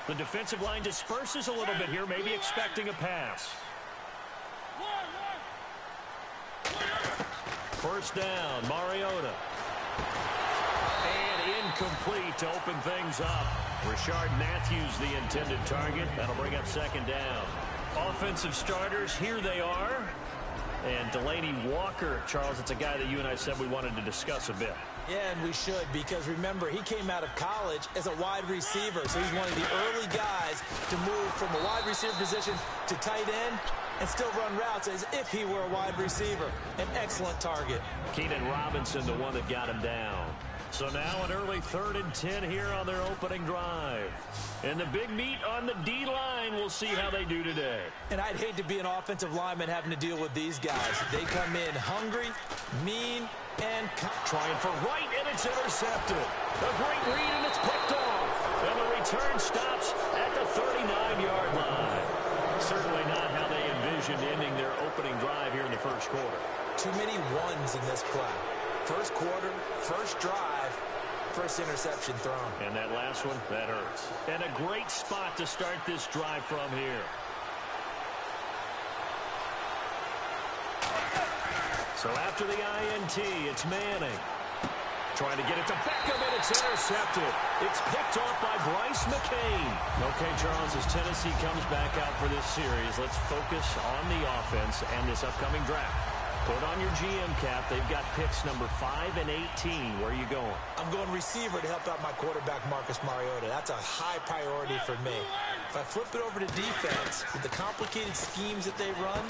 The defensive line disperses a little bit here, maybe expecting a pass. First down, Mariota. And incomplete to open things up. Rashard Matthews, the intended target. That'll bring up second down. Offensive starters, here they are. And Delaney Walker, Charles, it's a guy that you and I said we wanted to discuss a bit. Yeah, and we should, because remember, he came out of college as a wide receiver, so he's one of the early guys to move from a wide receiver position to tight end and still run routes as if he were a wide receiver. An excellent target. Keenan Robinson, the one that got him down. So now an early 3rd and 10 here on their opening drive. And the big meat on the D-line, we'll see how they do today. And I'd hate to be an offensive lineman having to deal with these guys. They come in hungry, mean, and trying for right, and it's intercepted. A great read, and it's picked off. And the return stops at the 39-yard line. Certainly not how they envisioned ending their opening drive here in the first quarter. Too many ones in this play. First quarter, first drive, first interception thrown. And that last one, that hurts. And a great spot to start this drive from here. So after the INT, it's Manning. Trying to get it to Beckham, and it's intercepted. It's picked off by Bryce McCain. Okay, Charles, as Tennessee comes back out for this series, let's focus on the offense and this upcoming draft. Put on your GM cap. They've got picks number 5 and 18. Where are you going? I'm going receiver to help out my quarterback, Marcus Mariota. That's a high priority for me. If I flip it over to defense, with the complicated schemes that they run,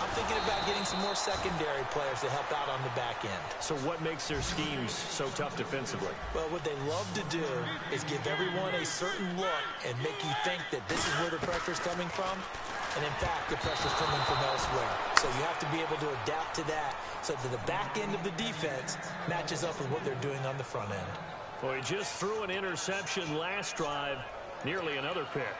I'm thinking about getting some more secondary players to help out on the back end. So what makes their schemes so tough defensively? Well, what they love to do is give everyone a certain look and make you think that this is where the pressure's coming from. And, in fact, the pressure's coming from elsewhere. So you have to be able to adapt to that so that the back end of the defense matches up with what they're doing on the front end. Well, he just threw an interception last drive, nearly another pick.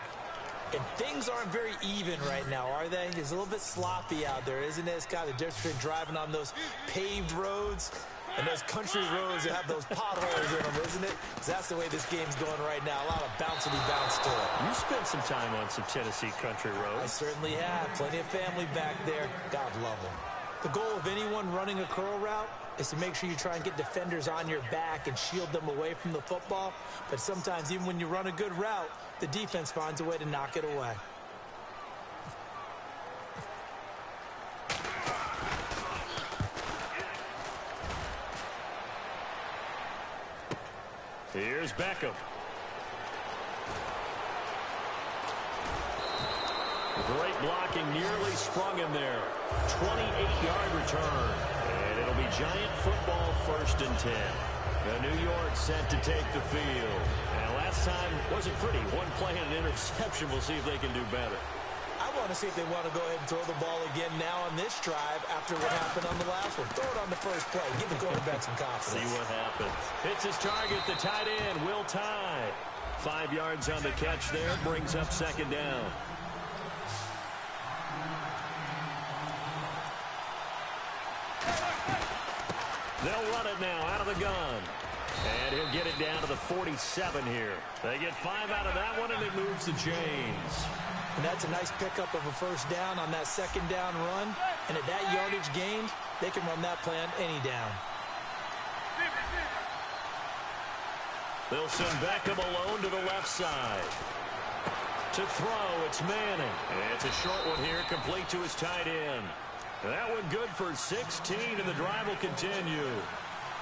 And things aren't very even right now, are they? It's a little bit sloppy out there, isn't it? It's kind of different between driving on those paved roads and those country roads that have those potholes in them, isn't it? Because that's the way this game's going right now. A lot of bouncy bounce to it. You spent some time on some Tennessee country roads. I certainly have. Plenty of family back there. God love them. The goal of anyone running a curl route is to make sure you try and get defenders on your back and shield them away from the football. But sometimes, even when you run a good route, the defense finds a way to knock it away. Here's Beckham. Great blocking, nearly sprung him there. 28-yard return. And it'll be Giant football, 1st and 10. The New York set to take the field. And last time wasn't pretty. One play and an interception. We'll see if they can do better. I want to see if they want to go ahead and throw the ball again now on this drive after what happened on the last one. Throw it on the first play. Give the quarterback some confidence. See what happens. Hits his target, the tight end, Will Tye. 5 yards on the catch there. Brings up second down. They'll run it now out of the gun. And he'll get it down to the 47 here. They get 5 out of that one, and it moves the chains. And that's a nice pickup of a first down on that second down run. And at that yardage gained, they can run that play on any down. They'll send Beckham alone to the left side. To throw, it's Manning. And it's a short one here, complete to his tight end. That one good for 16, and the drive will continue.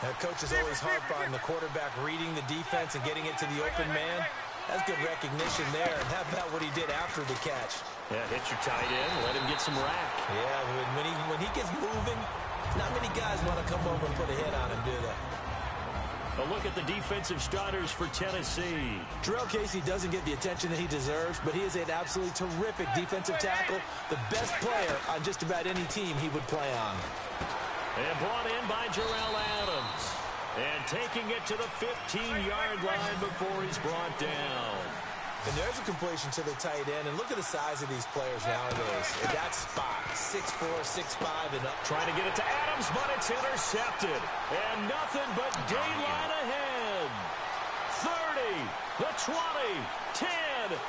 Now, coaches always harp on the quarterback reading the defense and getting it to the open man. That's good recognition there. And how about what he did after the catch? Yeah, hit your tight end, let him get some rack. Yeah, when he gets moving, not many guys want to come over and put a hit on him, do they? A look at the defensive starters for Tennessee. Jarrell Casey doesn't get the attention that he deserves, but he is an absolutely terrific defensive tackle, the best player on just about any team he would play on. And brought in by Jarrell Adams. And taking it to the 15-yard line before he's brought down. And there's a completion to the tight end. And look at the size of these players nowadays. In that spot, 6'4", 6'5", and up. Trying to get it to Adams, but it's intercepted. And nothing but daylight ahead. 30, the 20, 10, good.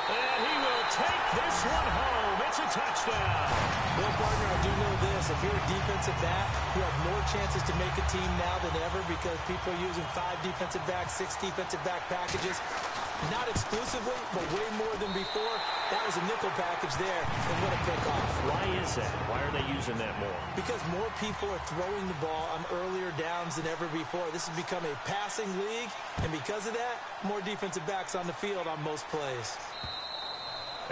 And he will take this one home. It's a touchdown. Well, partner, I do know this. If you're a defensive back, you have more chances to make a team now than ever because people are using 5 defensive backs, 6 defensive back packages. Not exclusively, but way more than before. That was a nickel package there, and what a pickoff. Why is that? Why are they using that more? Because more people are throwing the ball on earlier downs than ever before. This has become a passing league, and because of that, more defensive backs on the field on most plays.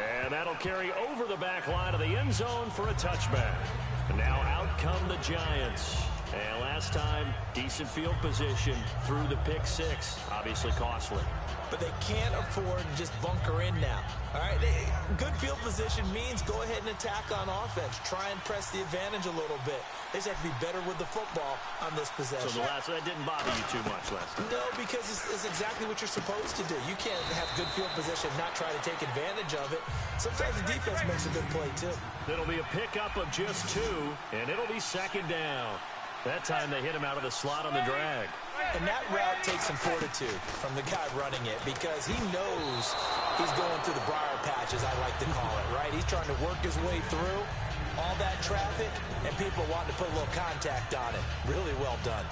And that'll carry over the back line of the end zone for a touchback. And now out come the Giants. And last time, decent field position through the pick 6. Obviously costly. But they can't afford to just bunker in now. All right, good field position means go ahead and attack on offense. Try and press the advantage a little bit. They just have to be better with the football on this possession. So that didn't bother you too much last time? No, because it's exactly what you're supposed to do. You can't have good field position and not try to take advantage of it. Sometimes the defense makes a good play, too. It'll be a pickup of just 2, and it'll be second down. That time they hit him out of the slot on the drag. And that route takes some fortitude from the guy running it because he knows he's going through the briar patch, as I like to call it, right? He's trying to work his way through all that traffic, and people want to put a little contact on it. Really well done.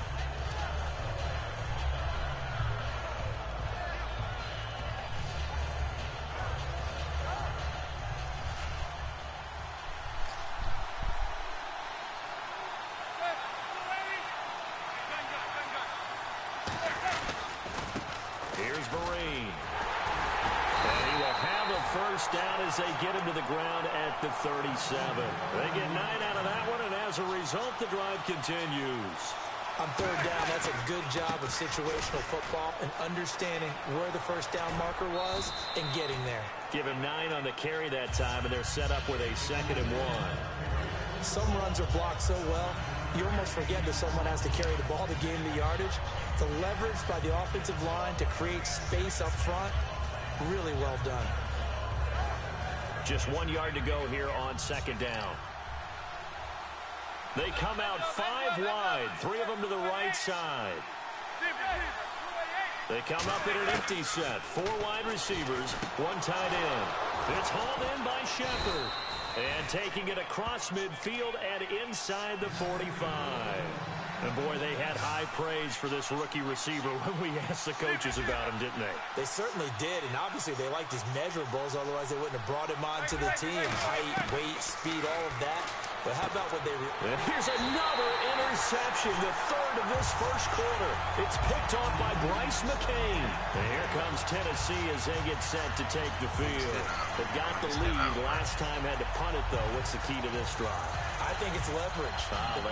Down as they get him to the ground at the 37. They get 9 out of that one, and as a result, the drive continues. On third down, that's a good job of situational football and understanding where the first down marker was and getting there. Give him 9 on the carry that time, and they're set up with a 2nd and 1. Some runs are blocked so well, you almost forget that someone has to carry the ball to gain the yardage. The leverage by the offensive line to create space up front, really well done. Just 1 yard to go here on 2nd down. They come out 5 wide, 3 of them to the right side. They come up in an empty set, 4 wide receivers, 1 tight end. It's hauled in by Shepard. And taking it across midfield and inside the 45. And, boy, they had high praise for this rookie receiver when we asked the coaches about him, didn't they? They certainly did, and obviously they liked his measurables. Otherwise, they wouldn't have brought him onto the team. Height, weight, speed, all of that. But how about what they... And here's another interception, the 3rd of this first quarter. It's picked off by Bryce McCain. And here comes Tennessee as they get set to take the field. They got the lead. Last time had to punt it, though. What's the key to this drive? I think it's leverage.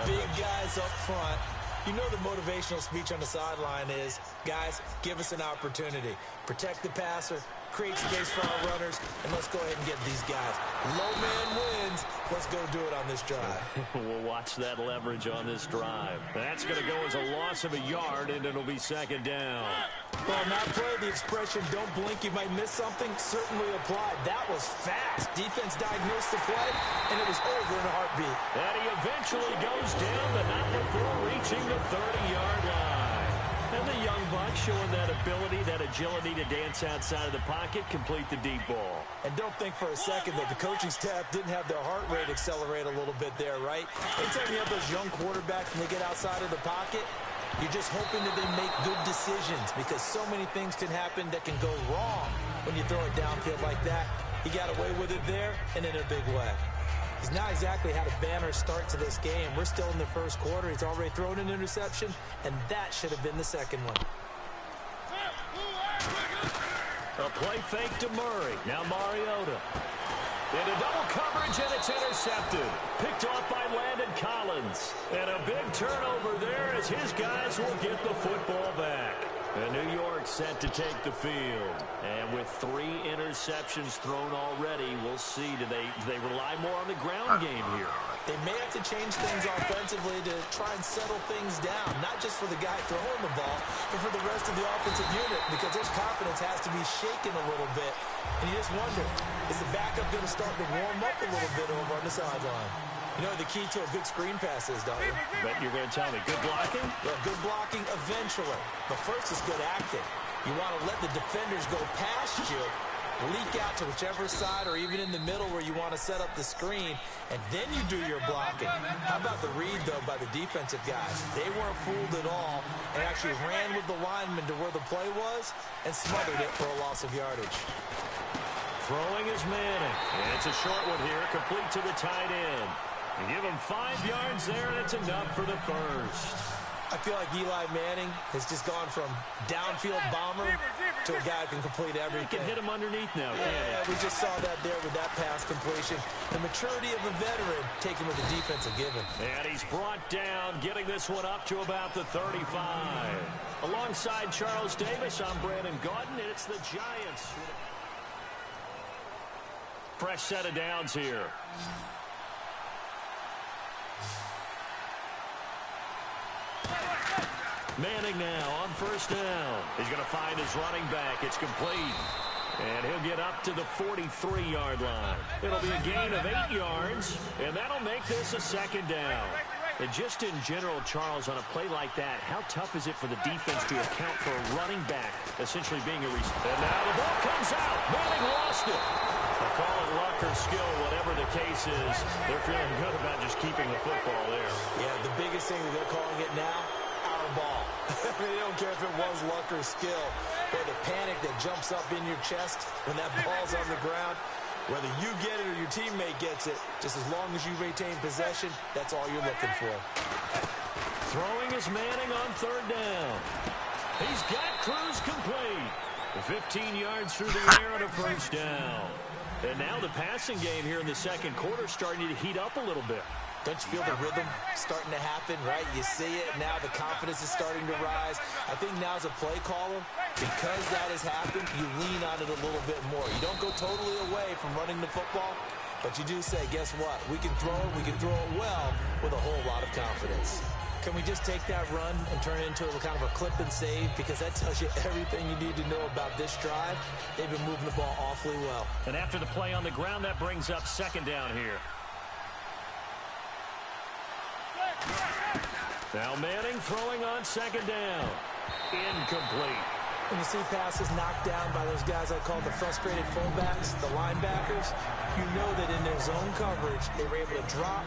The big guys up front. You know the motivational speech on the sideline is, guys, give us an opportunity. Protect the passer, create space for our runners, and let's go ahead and get these guys. Low man wins. Let's go do it on this drive. We'll watch that leverage on this drive. That's going to go as a loss of a yard, and it'll be 2nd down. Well, on that play, the expression, don't blink, you might miss something, certainly applied. That was fast. Defense diagnosed the play, and it was over in a heartbeat. And he eventually goes down, but not before reaching the 30-yard line. And the young buck showing that ability, that agility to dance outside of the pocket, complete the deep ball. And don't think for a second that the coaching staff didn't have their heart rate accelerate a little bit there, right? Anytime you have those young quarterbacks and they get outside of the pocket, you're just hoping that they make good decisions because so many things can happen that can go wrong when you throw it downfield like that. He got away with it there and in a big way. He's not exactly had a banner start to this game. We're still in the first quarter. He's already thrown an interception, and that should have been the second one. A play fake to Murray. Now Mariota. Into double coverage, and it's intercepted. Picked off by Landon Collins. And a big turnover there as his guys will get the football back. And New York set to take the field. And with 3 interceptions thrown already, we'll see. Do they rely more on the ground game here? They may have to change things offensively to try and settle things down, not just for the guy throwing the ball, but for the rest of the offensive unit, because their confidence has to be shaken a little bit. And you just wonder, is the backup going to start to warm up a little bit over on the sideline? You know the key to a good screen pass is, don't you? Bet you're going to tell me. Good blocking? Well, good blocking eventually. But first is good acting. You want to let the defenders go past you leak out to whichever side or even in the middle where you want to set up the screen, and then you do your blocking. How about the read, though, by the defensive guys? They weren't fooled at all and actually ran with the lineman to where the play was and smothered it for a loss of yardage. Throwing is Manning. And it's a short one here, complete to the tight end. And give him 5 yards there, and it's enough for the first. I feel like Eli Manning has just gone from downfield bomber to a guy who can complete everything. He can hit him underneath now, yeah, we just saw that there with that pass completion. The maturity of a veteran taken with the defense a given. And he's brought down, getting this one up to about the 35. Alongside Charles Davis, I'm Brandon Gaudin, and it's the Giants. Fresh set of downs here. Manning now on first down. He's going to find his running back. It's complete. And he'll get up to the 43-yard line. It'll be a gain of 8 yards, and that'll make this a second down. And just in general, Charles, on a play like that, how tough is it for the defense to account for a running back essentially being a receiver? And now the ball comes out. Manning lost it. They call it luck or skill, whatever the case is. They're feeling good about just keeping the football there. Yeah, the biggest thing that they're calling it now, our ball. They don't care if it was luck or skill, or the panic that jumps up in your chest when that ball's on the ground. Whether you get it or your teammate gets it, just as long as you retain possession, that's all you're looking for. Throwing is Manning on third down. He's got Cruz complete. 15 yards through the air on a first down. And now the passing game here in the second quarter starting to heat up a little bit. Don't you feel the rhythm starting to happen, right? You see it, now the confidence is starting to rise. I think now as a play caller, because that has happened, you lean on it a little bit more. You don't go totally away from running the football, but you do say, guess what? We can throw it well with a whole lot of confidence. Can we just take that run and turn it into a kind of a clip and save? Because that tells you everything you need to know about this drive. They've been moving the ball awfully well. And after the play on the ground, that brings up second down here. Now Manning throwing on second down. Incomplete. When you see passes knocked down by those guys I call the frustrated fullbacks, the linebackers, you know that in their zone coverage, they were able to drop